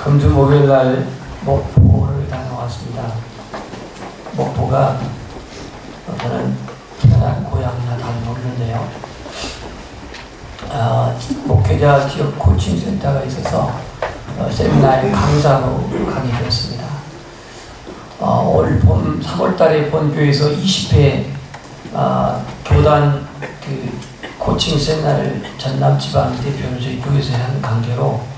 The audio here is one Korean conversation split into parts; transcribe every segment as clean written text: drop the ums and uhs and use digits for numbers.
금주 목요일날 목포를 다녀왔습니다. 목포가 저는 태어난 고향이나 다름없는데요. 목회자 지역 코칭센터가 있어서 세미나에 강사로 가게 되었습니다. 올 봄 3월달에 본교에서 20회 교단 코칭 세미나를 전남 지방 대표로 저희 교회에서 한 관계로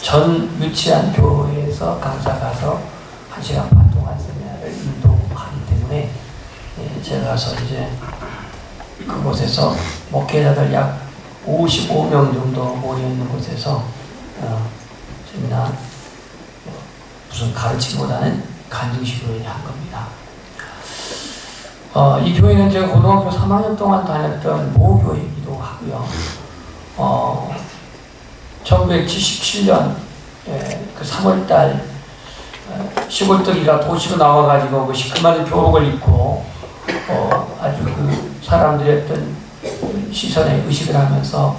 전 유치한 교회에서 강사 가서 1시간 반 동안 세미나를 인도하기 때문에 제가 가서 이제 그곳에서 목회자들 약 55명 정도 모여있는 곳에서 세미나 무슨 가르침보다는 간증식으로 한 겁니다. 이 교회는 제가 고등학교 3학년 동안 다녔던 모교이기도 하고요. 1977년 그 3월달 시골뜨기가 도시로 나와가지고 그 시커먼 교복을 입고 아주 그 사람들의 어떤 시선에 의식을 하면서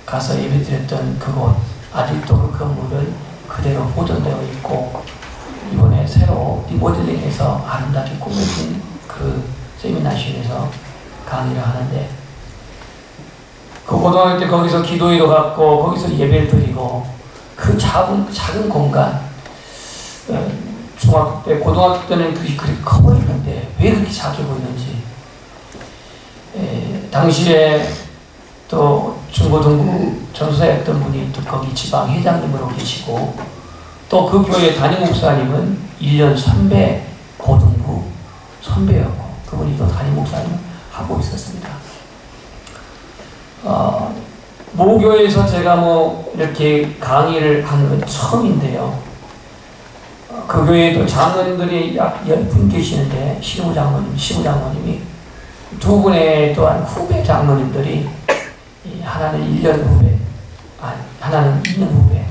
가서 예배드렸던 그곳, 아직도 그 건물은 그대로 보존되어 있고 이번에 새로 리모델링해서 아름답게 꾸며진 그 세미나실에서 강의를 하는데, 그 고등학교 때 거기서 기도회도 갔고 거기서 예배를 드리고 그 작은 공간, 중학교 때 고등학교 때는 그게 그렇게 커 보이는데 왜 그렇게 작게 보이는지, 당시에 또 중고등부 전수사였던 분이 또 거기 지방 회장님으로 계시고 또 그 교회 담임 목사님은 1년 선배 고등부 선배였고 그분이 또 담임 목사님을 하고 있었습니다. 모교에서 제가 이렇게 강의를 하는 건 처음인데요. 그 교회에도 장로님들이 약 10분 계시는데 시무장로님이 두 분의 또한 후배 장로님들이 하나는 1년 후배, 하나는 2년 후배.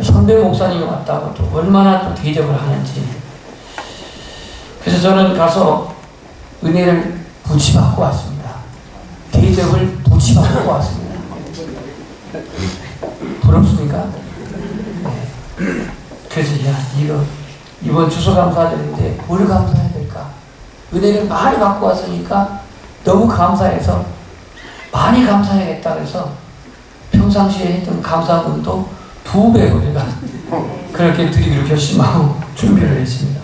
선배 목사님이 왔다고 또 얼마나 또 대접을 하는지. 그래서 저는 가서 은혜를 부치받고 왔습니다. 대접을 부치받고 왔습니다. 부럽습니까? 네. 그래서 이번 추수감사절인데 뭘 감사해야 될까? 은혜를 많이 받고 왔으니까 너무 감사해서 많이 감사해야겠다 그래서 평상시에 했던 감사문도 2배로 제가 그렇게 드리기로 결심하고 준비를 했습니다.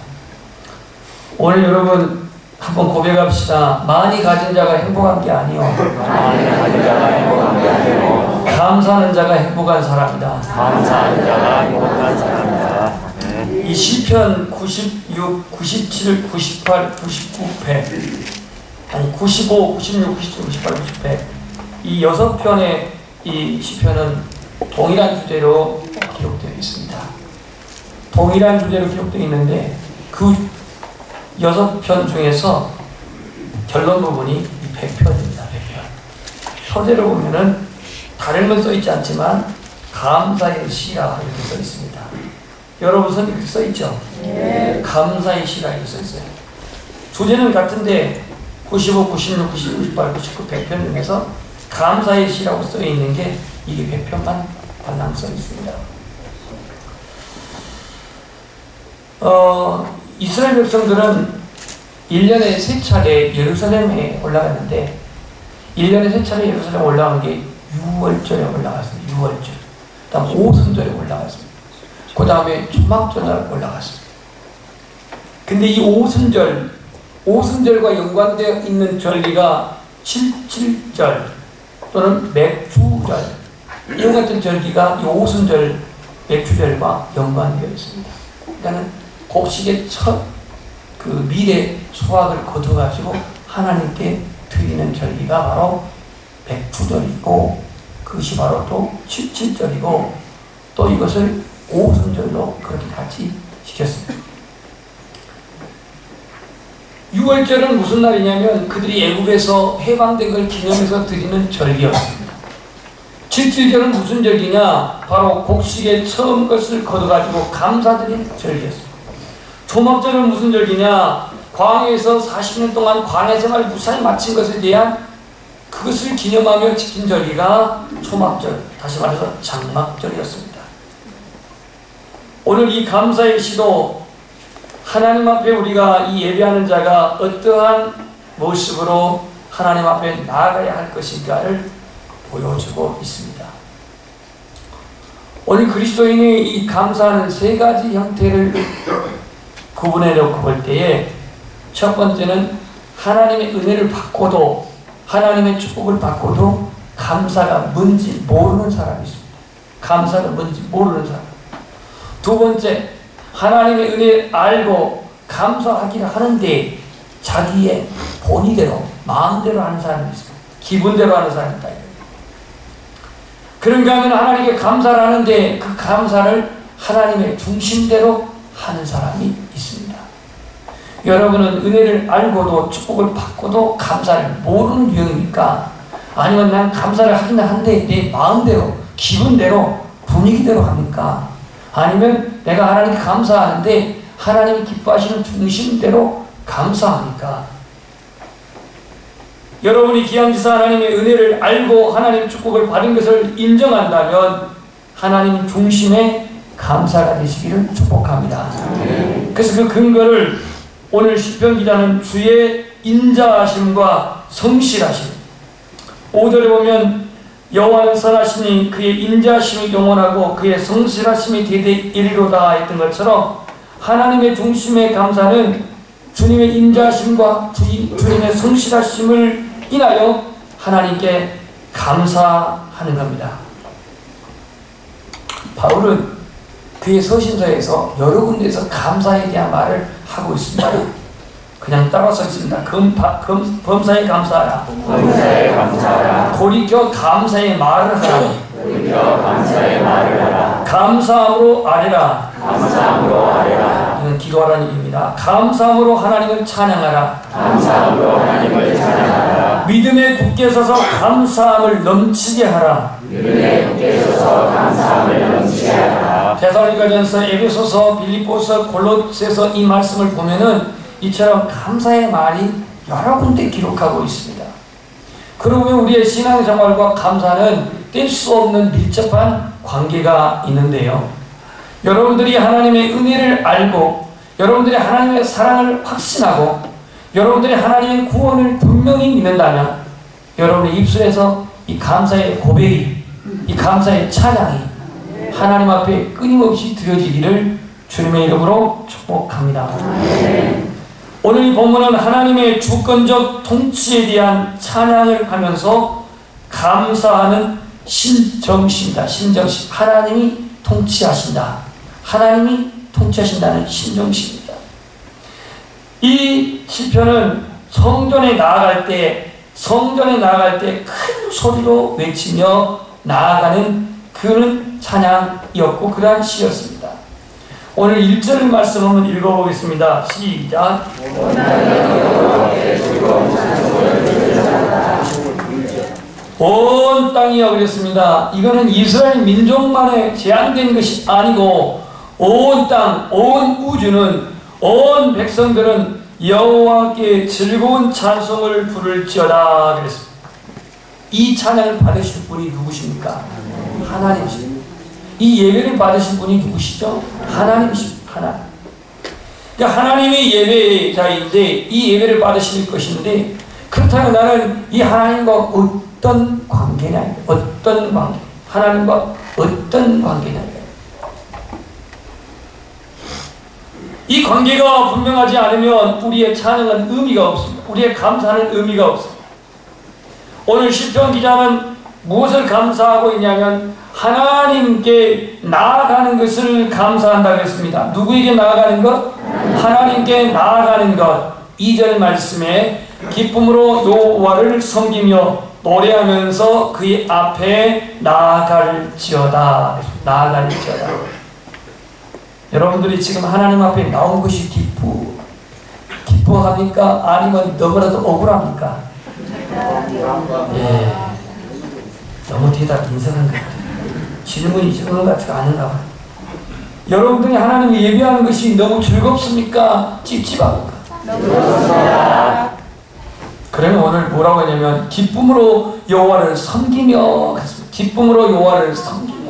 오늘 여러분 한번 고백합시다. 많이 가진 자가 행복한 게 아니요, 감사하는 자가 행복한 사람이다. 감사하는 자가 행복한 사람이다. 이 시편 96, 97, 98, 99편, 95, 96, 97, 98, 90편 이 6편의 이 시편은 동일한 주제로 기록되어 있습니다. 동일한 주제로 기록되어 있는데 그 6편 중에서 결론 부분이 100편입니다. 100편. 소재로 보면은 다른 건 써있지 않지만 감사의 시라 이렇게 써있습니다. 여러분 선이 그렇게 써있죠? 네. 감사의 시라 이렇게 써있어요. 주제는 같은데 95, 96, 97, 98, 99, 100편 중에서 감사의 시라고 써있는 게 이게 100편만 관람 써있습니다. 이스라엘 백성들은 1년에 3차례 예루살렘에 올라갔는데 1년에 3차례 예루살렘에 올라간 게 6월절에 올라갔습니다. 6월절. 그 다음 오순절에 올라갔습니다. 그 다음에 초막절에 올라갔습니다. 근데 이 오순절과 연관되어 있는 절기가 77절 또는 맥주절, 이와 같은 절기가 이 오순절 맥주절과 연관되어 있습니다. 그러니까 곡식의 첫 그 미래 수확을 거둬가지고 하나님께 드리는 절기가 바로 맥주절이고 그것이 바로 또 77절이고 또 이것을 오순절로 그렇게 같이 지켰습니다. 6월절은 무슨 날이냐면 그들이 애굽에서 해방된 걸 기념해서 드리는 절기였습니다. 77절은 무슨 절기냐? 바로 곡식의 처음 것을 거둬가지고 감사드린 절기였습니다. 초막절은 무슨 절기냐? 광야에서 40년 동안 광야 생활 무사히 마친 것에 대한 그것을 기념하며 지킨 절기가 초막절, 다시 말해서 장막절이었습니다. 오늘 이 감사의 시도 하나님 앞에 우리가 이 예배하는 자가 어떠한 모습으로 하나님 앞에 나아가야 할 것인가를 보여주고 있습니다. 오늘 그리스도인의 이 감사하는 세 가지 형태를 구분해 놓고 볼 때에 첫 번째는 하나님의 은혜를 받고도 하나님의 축복을 받고도 감사가 뭔지 모르는 사람이 있습니다. 감사가 뭔지 모르는 사람. 두 번째, 하나님의 은혜를 알고 감사하기를 하는데 자기의 본의대로 마음대로 하는 사람이 있습니다. 기분대로 하는 사람이 있다. 그런가 하면 하나님께 감사를 하는데 그 감사를 하나님의 중심대로 하는 사람이 있습니다. 여러분은 은혜를 알고도 축복을 받고도 감사를 모르는 유형입니까? 아니면 난 감사를 하긴 한데 내 마음대로 기분대로 분위기대로 합니까? 아니면 내가 하나님께 감사하는데 하나님이 기뻐하시는 중심대로 감사합니까? 여러분이 기양지사 하나님의 은혜를 알고 하나님 축복을 받은 것을 인정한다면 하나님 중심의 감사가 되시기를 축복합니다. 그래서 그 근거를 오늘 시편 기자는 주의 인자하심과 성실하심, 5절에 보면 여호와는 선하시니 그의 인자하심이 영원하고 그의 성실하심이 대대이리로다 했던 것처럼 하나님의 중심의 감사는 주님의 인자하심과 주님의 성실하심을 인하여 하나님께 감사하는 겁니다. 바울은 그의 서신서에서 여러 군데에서 감사에 대한 말을 하고 있습니다. 그냥 따라서 있습니다. 범사에 감사하라. 범사에 감사하라. 돌이켜 감사의 말을 하라. 돌이켜 감사의 말을 하라. 감사함으로 아뢰라. 감사함으로 아뢰라. 이는 기도하라는 얘기입니다. 감사함으로 하나님을 찬양하라. 감사함으로 하나님을 찬양하라. 믿음에 굳게 서서 감사함을 넘치게 하라. 믿음에 굳게 서서 감사함을 넘치게 하라. 데살로니가전서, 에베소서, 빌립보서, 골로새서 이 말씀을 보면은 이처럼 감사의 말이 여러 군데 기록하고 있습니다. 그러고 보면 우리의 신앙생활과 감사는 뗄 수 없는 밀접한 관계가 있는데요. 여러분들이 하나님의 은혜를 알고 여러분들이 하나님의 사랑을 확신하고 여러분들이 하나님의 구원을 분명히 믿는다면 여러분의 입술에서 이 감사의 고백이, 이 감사의 찬양이 하나님 앞에 끊임없이 드려지기를 주님의 이름으로 축복합니다. 오늘 이 본문은 하나님의 주권적 통치에 대한 찬양을 하면서 감사하는 신정시입니다. 신정시. 하나님이 통치하신다. 하나님이 통치하신다는 신정시입니다. 이 시편은 성전에 나아갈 때 큰 소리로 외치며 나아가는 그런 찬양이었고 그러한 시였습니다. 오늘 1절 말씀 한번 읽어보겠습니다. 시작. 온 땅이여 그랬습니다. 이거는 이스라엘 민족만에 제한된 것이 아니고 온 땅, 온 우주는, 온 백성들은 여호와께 즐거운 찬송을 부를지어다 그랬습니다. 이 찬양을 받으실 분이 누구십니까? 하나님이십니다. 이 예배를 받으신 분이 누구시죠? 하나님이십니다. 하나님. 그러니까 하나님의 예배자인데 이 예배를 받으실 것인데 그렇다면 나는 이 하나님과 어떤 관계냐? 어떤 관계? 하나님과 어떤 관계냐? 이 관계가 분명하지 않으면 우리의 찬양은 의미가 없습니다. 우리의 감사는 의미가 없습니다. 오늘 시편 기자는 무엇을 감사하고 있냐면 하나님께 나아가는 것을 감사한다고 했습니다. 누구에게 나아가는 것? 하나님께 나아가는 것. 2절 말씀에 기쁨으로 여호와를 섬기며 노래하면서 그의 앞에 나아갈지어다. 나아갈지어다. 여러분들이 지금 하나님 앞에 나온 것이 기뻐합니까? 아니면 너무나도 억울합니까? 예. 너무 대답 인상한 것 같아요. 질문이 질문 같지가 않은가 봐요. 여러분들이 하나님을 예배하는 것이 너무 즐겁습니까? 찝찝합니까? 즐겁습니다. 그러면 오늘 뭐라고 하냐면 기쁨으로 여호와를 섬기며 기쁨으로 여호와를 섬기며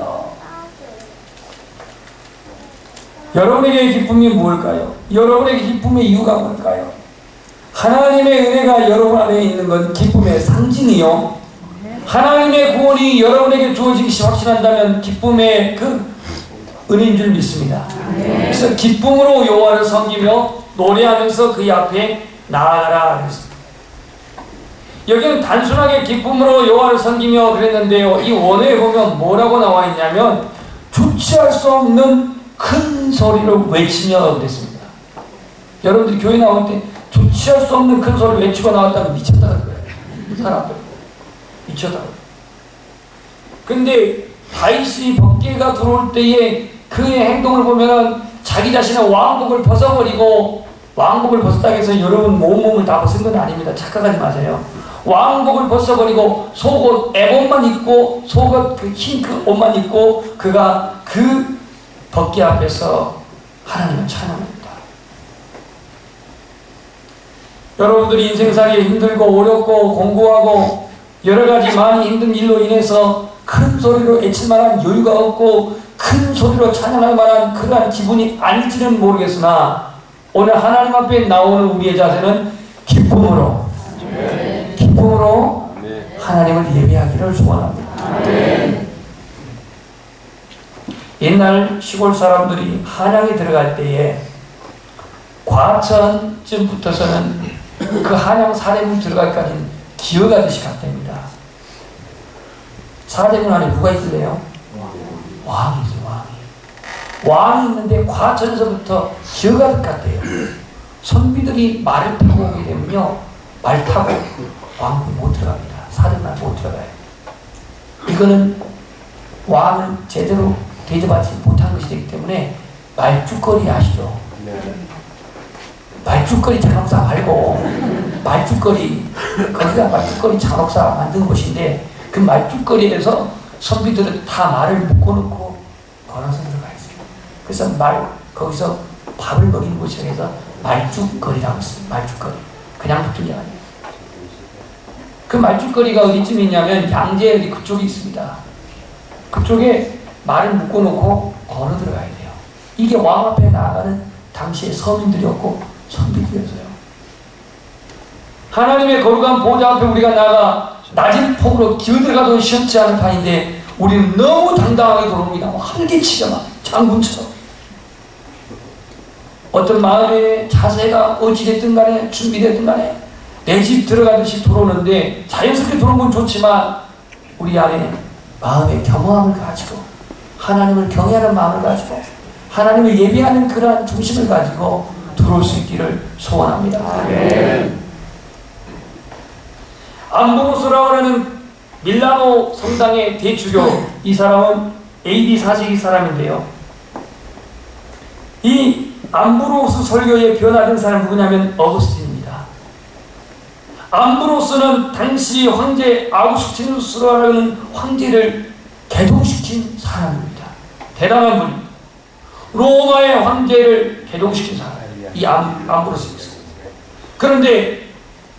여러분에게 기쁨이 무엇일까요? 여러분에게 기쁨의 이유가 뭘까요? 하나님의 은혜가 여러분 안에 있는 건 기쁨의 상징이요. 하나님의 구원이 여러분에게 주어진 것이 확신한다면 기쁨의 그 은혜인 줄 믿습니다. 그래서 기쁨으로 여호와를 섬기며 노래하면서 그의 앞에 나아가라 그랬습니다. 여기는 단순하게 기쁨으로 여호와를 섬기며 그랬는데요. 이 원어에 보면 뭐라고 나와 있냐면 주체할 수 없는 큰 소리로 외치며 그랬습니다. 여러분들이 교회 나올 때 주체할 수 없는 큰 소리를 외치고 나왔다면 미쳤다는 거예요. 사람들 미쳤다고. 근데 다윗이 법궤가 들어올 때에 그의 행동을 보면 자기 자신의 왕복을 벗어버리고, 왕복을 벗었다고 해서 여러분 몸을 다 벗은 건 아닙니다. 착각하지 마세요. 왕복을 벗어버리고 속옷 애옷만 입고, 속옷 그 흰 그 옷만 입고 그가 그 법궤 앞에서 하나님을 찬양합니다. 여러분들이 인생살이 힘들고 어렵고 공부하고 여러가지 많이 힘든 일로 인해서 큰 소리로 외칠 만한 여유가 없고 큰 소리로 찬양할 만한 그러한 기분이 아닐지는 모르겠으나, 오늘 하나님 앞에 나오는 우리의 자세는 기쁨으로 하나님을 예배하기를 소원합니다. 옛날 시골 사람들이 한양에 들어갈 때에 과천쯤부터서는 그 한양 사대문 들어가기까지는 기어가듯이 갔답니다. 사대문 안에 누가 있을래요? 왕이 있어요. 왕이 있는데 과천서부터 기어가듯 갔대요. 선비들이 말을 타고 오게 되면요, 말 타고 왕궁 못 들어갑니다. 사대문 못 들어가요. 이거는 왕을 제대로 대접하지 못한 것이 되기 때문에 말죽거리 아시죠? 말죽거리 잔혹사 말고 말죽거리, 거기가 말죽거리 잔혹사 만든 곳인데 그 말죽거리에서 선비들은 다 말을 묶어놓고 걸어서 들어가 있어요. 그래서 거기서 밥을 먹이는 곳이라고 해서 말죽거리라고 했어요. 말죽거리. 그냥 붙은 게 아니에요. 그 말죽거리가 어디쯤에 있냐면 양재 그쪽에 있습니다. 그쪽에 말을 묶어놓고 걸어 들어가야 돼요. 이게 왕 앞에 나아가는 당시의 서민들이었고 선비들이었어요. 하나님의 거룩한 보좌 앞에 우리가 나가 낮은 폭으로 기어들어가도 시원치 않은 판인데 우리는 너무 당당하게 들어옵니다. 한계치잖아. 장군처럼. 어떤 마음의 자세가 어찌됐든 간에 준비됐든 간에 내 집 들어가듯이 들어오는데 자연스럽게 들어오는 건 좋지만 우리 안에 마음의 겸허함을 가지고 하나님을 경외하는 마음을 가지고 하나님을 예배하는 그러한 중심을 가지고 들어올 수 있기를 소원합니다. 아멘. 암브로스라고 하는 밀라노 성당의 대주교, 이 사람은 AD 4세기 사람인데요. 이 암브로스 설교에 변화된 사람이 누구냐면 어거스틴입니다. 암브로스는 당시 황제 아우구스티누스라는 황제를 개동시킨 사람입니다. 대단한 분입니다. 로마의 황제를 개동시킨 사람이에요. 이 암브로스입니다. 그런데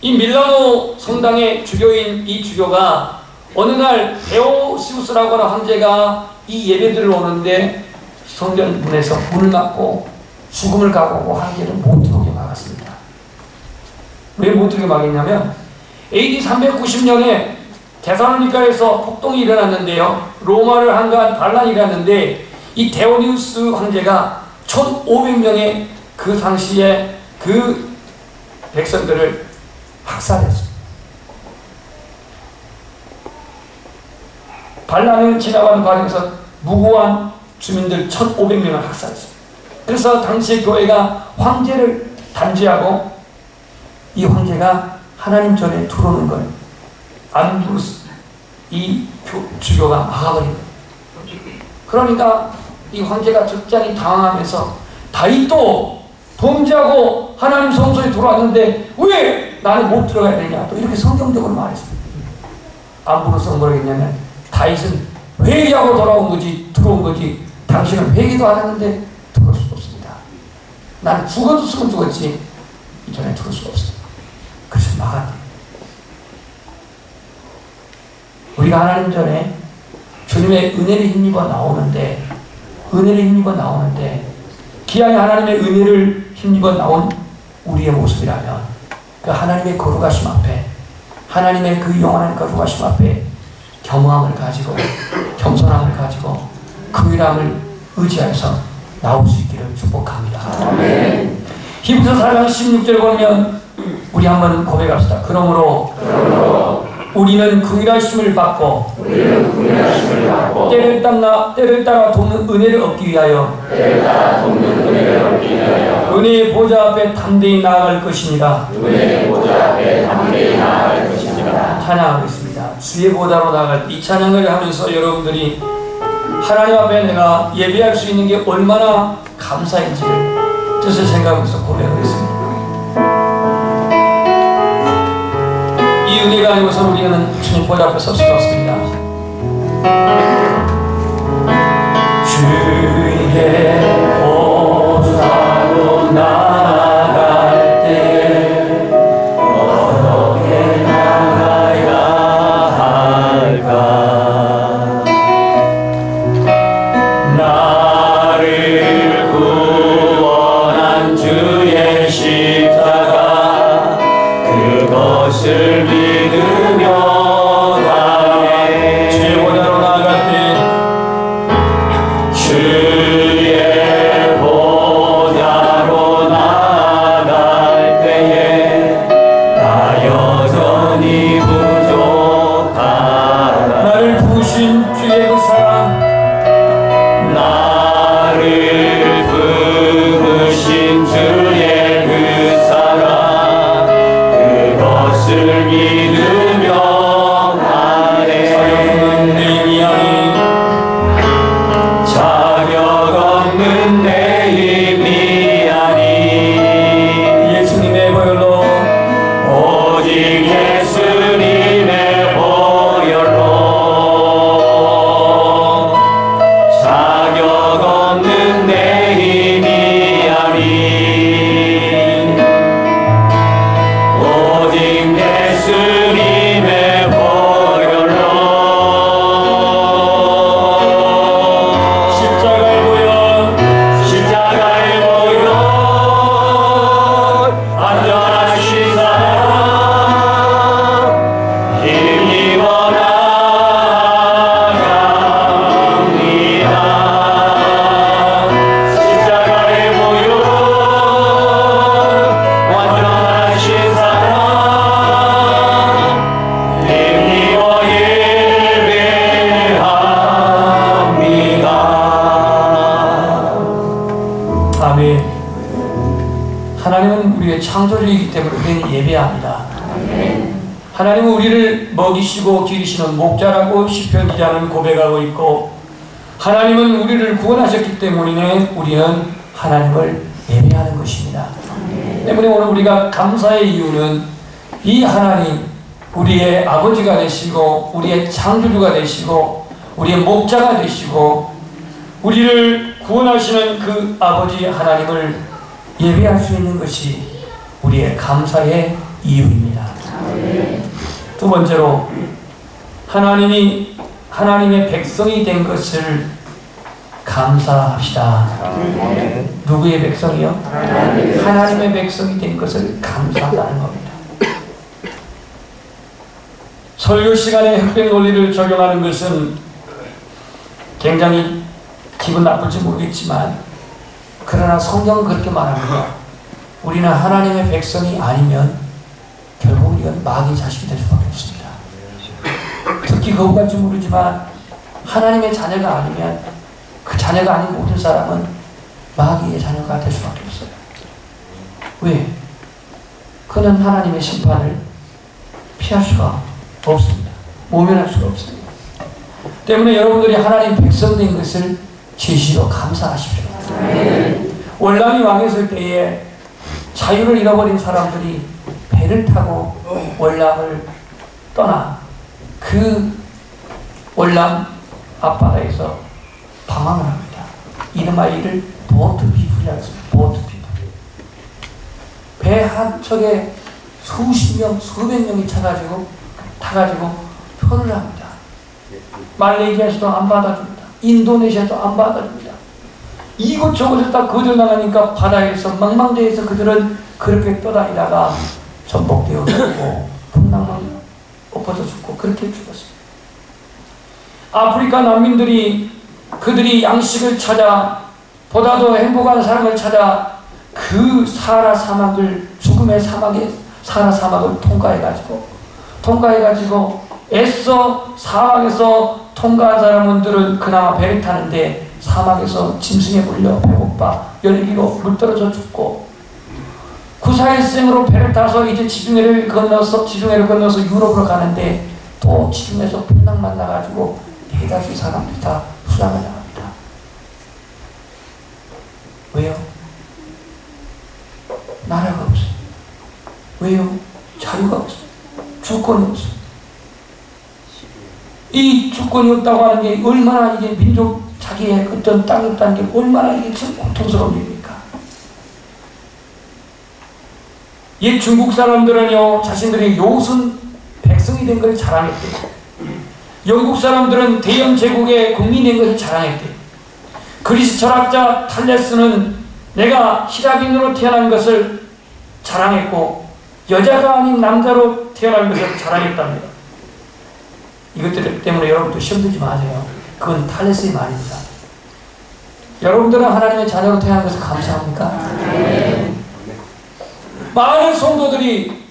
이 밀라노 성당의 주교인 이 주교가 어느 날 데오시우스라고 하는 황제가 이 예배들을 오는데 성전문에서 문을 막고 죽음을 각오하고 황제를 못 들어오게 막았습니다. 왜 못 들어오게 막았냐면 AD 390년에 데살로니가에서 폭동이 일어났는데요. 로마를 항거한 반란이 일어났는데 이 데오니우스 황제가 1500명의 그 당시에 그 백성들을 학살했습니다. 반란을 지나가는 과정에서 무고한 주민들 1500명을 학살했습니다. 그래서 당시의 교회가 황제를 단죄하고 이 황제가 하나님 전에 들어오는 걸 암브로스 이 주교가 막아버린 거예요. 그러니까 이 황제가 적잖이 당황하면서 다윗도 범죄하고 하나님 성소에 들어왔는데 왜 나는 못 들어가야 되냐, 또 이렇게 성경적으로 말했습니다. 암브로스가 뭐라고 했냐면 다윗은 회개하고 돌아온 거지 들어온 거지 당신은 회개도 안 했는데 들어올 수 없습니다. 나는 죽어도 쓰면 죽었지 이 전에 들어올 수 없습니다. 그래서 막았대. 우리가 하나님 전에 주님의 은혜를 힘입어 나오는데 기왕에 하나님의 은혜를 힘입어 나온 우리의 모습이라면 그 하나님의 거룩하심 앞에, 하나님의 그 영원한 거룩하심 앞에 겸허함을 가지고, 겸손함을 가지고 그 일함을 의지해서 나올 수 있기를 축복합니다. 아멘. 히브리서 4장 16절 보면 우리 한번 고백합시다. 그러므로 우리는 긍휼하심을 받고 때를 따라 돕는 은혜를 얻기 위하여 은혜의 보좌 앞에 담대히 나아갈 것입니다. 찬양하겠습니다. 주의 보좌로 나아갈 때 이 찬양을 하면서 여러분들이 하나님 앞에 내가 예배할 수 있는 게 얼마나 감사인지를 뜻을 생각하면서 고백하겠습니다. 이 은혜가 아니고서 우리는 주님 보좌 앞에 설 수가 없습니다. 주의 보좌로 나아갈 때 어떻게 나가야 할까? 나를 구원한 주의 십자가 그것을 믿으며 가네. 주의 보좌로 나아갈 때 주의 보좌로 나아갈 때에 나 여전히 부족하다. 나를 부르신 주의 그 사랑, 나를 부르신 주의 그 사랑 그것을 믿으며 가네. 자격 없는 내 힘이 아니 예수님의 보혈로, 오직 예수님의 보혈로 자격 없는 내 힘이 아니 오직 예수님의 보혈로 십자가의 보혈 안전하신 사랑 힘입어 나아갑니다. 십자가의 보혈 완전하신 사랑 힘입어 예배합니다. 아멘. 하나님은 우리의 창조주이기 때문에 우리는 예배합니다. 하나님은 우리를 먹이시고 기르시는 목자라고 시편 기자는 고백하고 있고, 하나님은 우리를 구원하셨기 때문에 우리는 하나님을 예배하는 것입니다. 때문에 오늘 우리가 감사의 이유는 이 하나님, 우리의 아버지가 되시고 우리의 창조주가 되시고 우리의 목자가 되시고 우리를 구원하시는 그 아버지 하나님을 예배할 수 있는 것이 우리의 감사의 이유입니다. 두 번째로 하나님이 하나님의 백성이 된 것을 감사합시다. 누구의 백성이요? 하나님의 백성이 된 것을 감사하다는 겁니다. 설교 시간에 흑백 논리를 적용하는 것은 굉장히 기분 나쁠지 모르겠지만, 그러나 성경은 그렇게 말합니다. 우리는 하나님의 백성이 아니면 결국 우리는 마귀의 자식이 될 수밖에 없습니다. 듣기 거부 같지 모르지만 하나님의 자녀가 아니면, 그 자녀가 아닌 모든 사람은 마귀의 자녀가 될 수밖에 없어요. 왜? 그는 하나님의 심판을 피할 수가 없습니다. 모면할 수가 없습니다. 때문에 여러분들이 하나님 백성 된 것을 진실로 감사하십시오. 월남이 왕했을 때에 자유를 잃어버린 사람들이 배를 타고 월남을 떠나 그 월남 앞바다에서 방황을 합니다. 이름하 이를 보트 피플이라고 했습니다. 보트 피플. 배 한 척에 수십 명, 수백 명이 타가지고 표를 합니다. 말레이시아에서도 안 받아줍니다. 인도네시아도 안 받아줍니다. 이곳저곳에 다 거둬나가니까 바다에서 망망대해서 그들은 그렇게 떠다니다가 전복되어 죽고 풍랑만 엎어져 죽고 그렇게 죽었습니다. 아프리카 난민들이 그들이 양식을 찾아 보다도 행복한 삶을 찾아 그 사하라 사막을 죽음의 사막에 사하라 사막을 통과해가지고 애써 사막에서 통과한 사람들은 그나마 배를 타는데 사막에서 짐승에 물려 배고파 열기로 물떨어져 죽고 구사일생으로 배를 타서 이제 지중해를 건너서 유럽으로 가는데 또 지중해에서 풍랑 만나가지고 대다수 사람들이 다 수상을 당합니다. 왜요? 나라가 없어요. 왜요? 자유가 없어요. 주권이 없어요. 이 주권이 없다고 하는 게 얼마나 이게 민족 자기의 어떤 땅이 없다는 게 얼마나 이게 고통스러운 일입니까? 옛 중국 사람들은요, 자신들이 요순 백성이 된 걸 자랑했대요. 영국 사람들은 대영 제국의 국민이 된 것을 자랑했대요. 그리스 철학자 탈레스는 내가 히라빈으로 태어난 것을 자랑했고, 여자가 아닌 남자로 태어난 것을 자랑했답니다. 이것들 때문에 여러분도 시험 들지 마세요. 그건 탈레스의 말입니다. 여러분들은 하나님의 자녀로 태어난 것을 감사합니까? 네. 많은 성도들이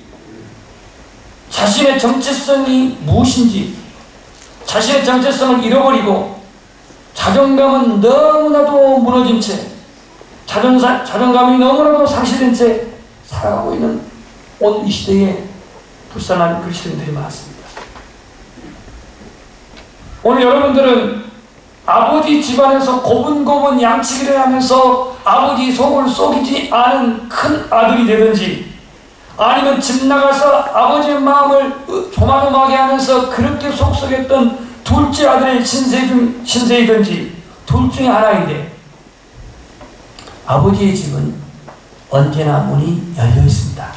자신의 정체성이 무엇인지 자신의 정체성을 잃어버리고 자존감은 너무나도 무너진 채 자존감이 너무나도 상실된 채 살아가고 있는 오늘 이 시대에 불쌍한 그리스도인들이 많습니다. 오늘 여러분들은 아버지 집안에서 고분고분 양치기를 하면서 아버지 속을 썩이지 않은 큰 아들이 되든지 아니면 집 나가서 아버지의 마음을 조마조마하게 하면서 그렇게 속썩였던 둘째 아들의 신세이든지 둘 중에 하나인데 아버지의 집은 언제나 문이 열려 있습니다.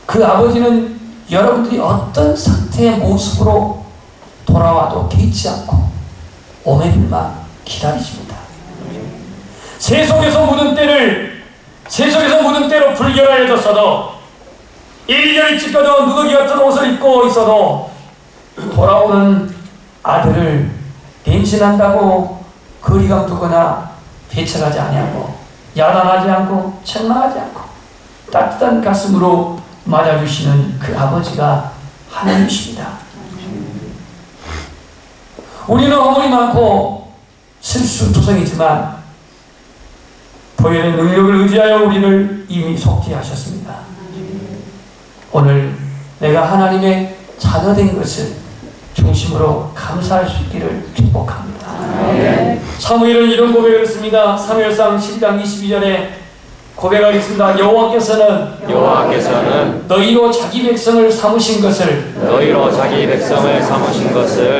그 아버지는 여러분들이 어떤 상태의 모습으로 돌아와도 개의치 않고 오매길만 기다리십니다. 새 속에서 묻은 때로 불결하여졌어도 1년이 찢겨져 누더기 같은 옷을 입고 있어도 돌아오는 아들을 갱신한다고 거리감 두거나 배척하지 아니하고 야단하지 않고 책망하지 않고 따뜻한 가슴으로 맞아주시는 그 아버지가 하나님이십니다. 우리는 허물이 많고 실수투성이지만 보혈의 능력을 의지하여 우리를 이미 속죄하셨습니다. 오늘 내가 하나님의 자녀된 것을 중심으로 감사할 수 있기를 축복합니다. 사무엘은 이런 고백을 했습니다. 사무엘상 12장 22절에 고백하고 있습니다. 여호와께서는 너희로 자기 백성을 삼으신 것을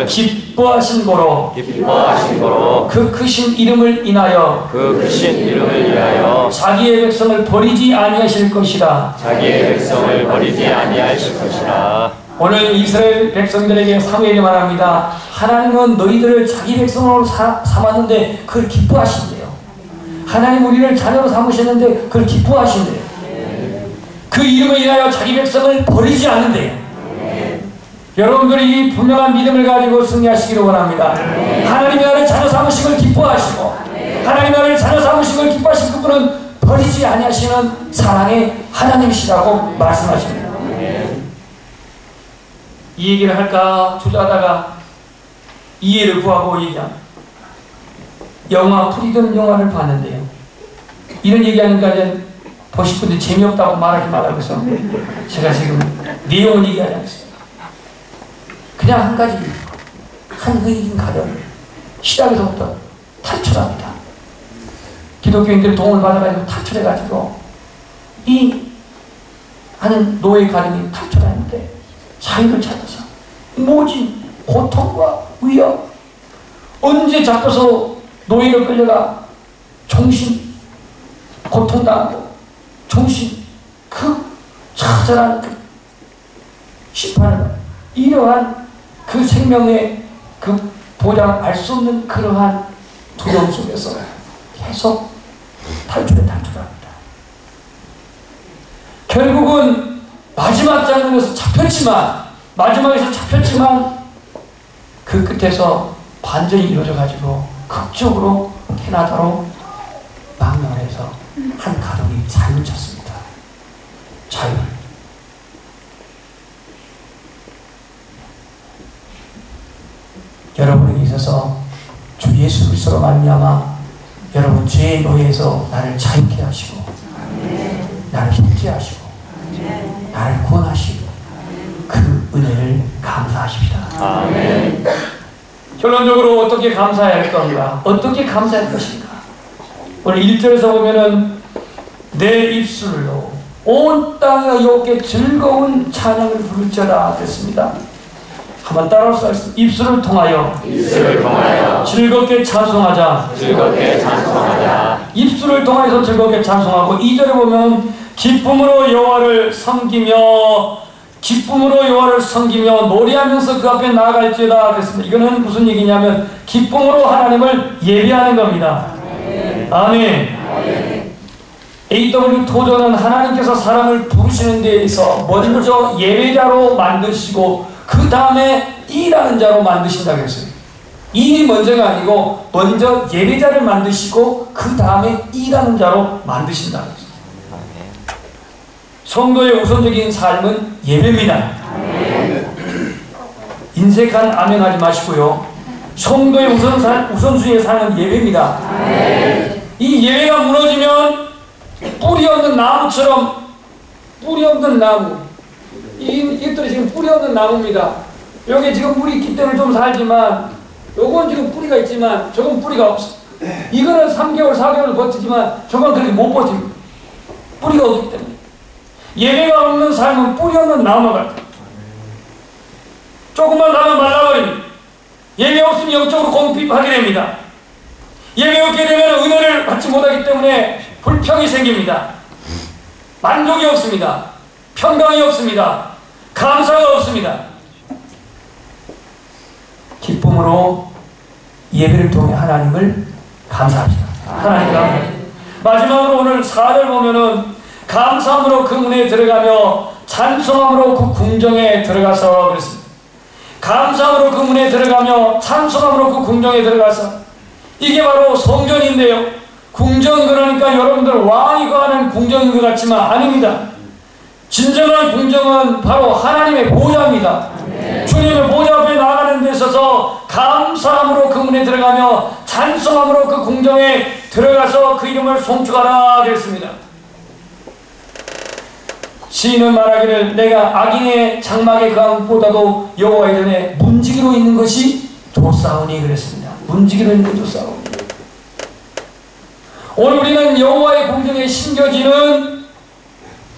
기뻐하신 고로 그 크신 이름을 인하여 자기의 백성을 버리지 아니하실 것이라. 오늘 이스라엘 백성들에게 사무엘이 말합니다. 하나님은 너희들을 자기 백성으로 삼았는데 그걸 기뻐하신대요. 하나님 우리를 자녀로 삼으셨는데 그걸 기뻐하신대요. 그 이름을 인하여 자기 백성을 버리지 않는대요. 여러분들이 이 분명한 믿음을 가지고 승리하시기를 원합니다. 하나님이 나를 자녀 삼으신 걸 기뻐하시고 하나님이 나를 자녀 삼으신 걸 기뻐하신 그분은 버리지 아니하시는 사랑의 하나님이시라고 말씀하십니다. 이 얘기를 할까 주저하다가 이해를 구하고 얘기합니다. 영화 프리덤 영화를 봤는데요. 이런 얘기하니까 이제 보실 분들 재미없다고 말하지 말라고 해서 제가 지금 내용을 얘기하지 않습니다. 그냥 한 가지 한 흑인 가정을 시작에서부터 탈출합니다. 기독교인들의 도움을 받아가지고 탈출해가지고 이 하는 노예 가정이 탈출하는데 자유를 찾아서 모진 고통과 위협 언제 잡혀서 노예로 끌려가 종신 고통당하고 종신 그 처절한 그 심판을 이러한 그 생명의 그 보장 알 수 없는 그러한 두려움 속에서 계속 탈출합니다. 결국은 마지막 장면에서 마지막에서 잡혔지만 그 끝에서 반전이 이루어져가지고 극적으로 캐나다로 망명해서 한 가족이 자유를 찾습니다. 자유. 여러분에게 있어서 주 예수 그리스도로 말미암아 여러분 죄의 노예에서 나를 자유케 하시고 나를 속죄하시고 나를 구원하시고 그 은혜를 감사하십시다. 아멘. 결론적으로 어떻게 감사해야 할 건가? 어떻게 감사할 것인가? 오늘 1절에서 보면은 내 입술로 온 땅에 여호와께 즐거운 찬양을 부를지어다 됐습니다. 한번 따라서 입술을 통하여 즐겁게 찬송하자. 입술을 통해서 즐겁게 찬송하고 2절에 보면 기쁨으로 여호와를 섬기며 노래하면서 그 앞에 나아갈지어다 그랬습니다. 이거는 무슨 얘기냐면 기쁨으로 하나님을 예배하는 겁니다. 아멘. A.W. 토저는 하나님께서 사람을 부르시는 데 있어 먼저 예배자로 만드시고 그 다음에 일하는 자로 만드신다고 했어요. 일이 먼저가 아니고 먼저 예배자를 만드시고 그 다음에 일하는 자로 만드신다고 했어요. 성도의 우선적인 삶은 예배입니다. 인색한 아멘하지 마시고요. 성도의 우선순위의 삶은 예배입니다. 이 예배가 무너지면 뿌리 없는 나무처럼 뿌리 없는 나무 이것들이 지금 뿌리 없는 나무입니다. 여기 지금 뿌리 있기 때문에 좀 살지만 요건 지금 뿌리가 있지만 저건 뿌리가 없어. 이거는 3개월 4개월 버티지만 저건 그렇게 못 버팁니다. 뿌리가 없기 때문에. 예배가 없는 삶은 뿌리 없는 나무 같아. 조금만 가면 말라버립니다. 예배 없으면 영적으로 공핍하게 됩니다. 예배 없게 되면 은혜를 받지 못하기 때문에 불평이 생깁니다. 만족이 없습니다. 평강이 없습니다. 감사가 없습니다. 기쁨으로 예배를 통해 하나님을 감사합니다. 하나님 감사합니다. 마지막으로 오늘 4절 보면은 감사함으로 그 문에 들어가며 찬송함으로 그 궁정에 들어가서 그랬습니다. 감사함으로 그 문에 들어가며 찬송함으로 그 궁정에 들어가서 이게 바로 성전인데요. 궁정 그러니까 여러분들 왕이 거하는 궁정인 것 같지만 아닙니다. 진정한 궁정은 바로 하나님의 보좌입니다. 주님의 보좌 앞에 나가는 데 있어서 감사함으로 그 문에 들어가며 찬송함으로 그 궁정에 들어가서 그 이름을 송축하라 그랬습니다. 시인은 말하기를 내가 악인의 장막에 거한 것보다도 여호와의 전에 문지기로 있는 것이 좋사오니 그랬습니다. 문지기로 있는 것이 좋사오니. 오늘 우리는 여호와의 궁정에 심겨지는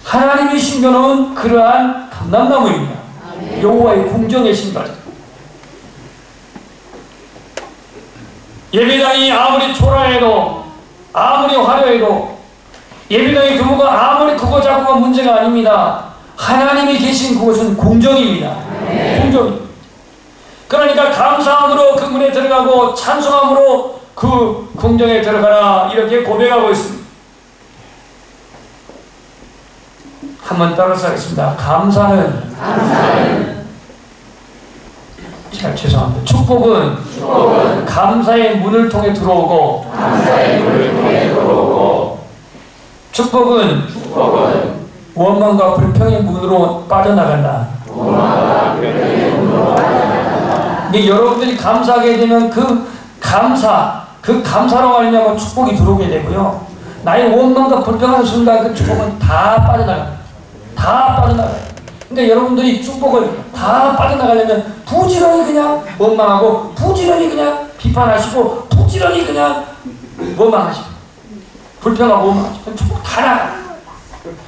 하나님이 심겨놓은 그러한 감람나무입니다. 여호와의 궁정에 심겨져. 예배당이 아무리 초라해도 아무리 화려해도 예배당의 규모가 아무리 크고 작고가 문제가 아닙니다. 하나님이 계신 그곳은 궁정입니다. 궁정. 그러니까 감사함으로 그 문에 들어가고 찬송함으로 그 궁정에 들어가라 이렇게 고백하고 있습니다. 한번 따라서 하겠습니다. 감사는 죄송합니다. 축복은 감사의 문을 통해 들어오고 축복은 원망과 불평의 문으로 빠져나간다. 근데 여러분들이 감사하게 되면 그 감사로 말미암아 축복이 들어오게 되고요. 나의 원망과 불평하는 순간 그 축복은 다 빠져나갑니다. 다 빠져나가요. 근데 여러분들이 축복을 다 빠져나가려면 부지런히 그냥 원망하고 부지런히 그냥 비판하시고 부지런히 그냥 원망하시고 불평하고 원망하시고 축복 다 나가요.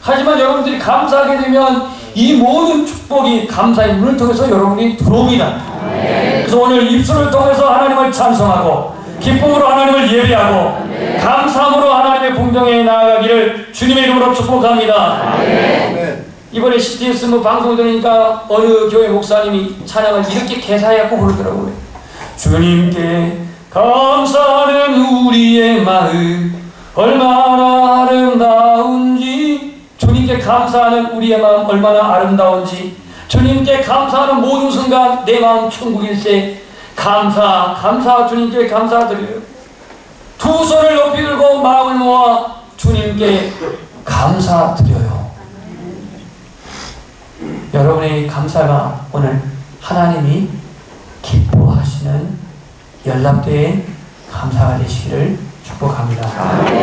하지만 여러분들이 감사하게 되면 이 모든 축복이 감사의 문을 통해서 여러분이 들어옵니다. 그래서 오늘 입술을 통해서 하나님을 찬송하고 기쁨으로 하나님을 예배하고 감사함으로 하나님의 궁정에 나아가기를 주님의 이름으로 축복합니다. 이번에 CTS 방송을 들으니까 어느 교회 목사님이 찬양을 이렇게 개사해갖고 부르더라고요. 주님께 감사하는 우리 우리의 마음 얼마나 아름다운지, 주님께 감사하는 우리의 마음 얼마나 아름다운지, 주님께 감사하는 모든 순간 내 마음 천국일세. 감사 주님께 감사드려요. 두 손을 높이 들고 마음을 모아 주님께 감사드려요. 여러분의 감사가 오늘 하나님이 기뻐하시는 연락된 감사가 되시기를 축복합니다.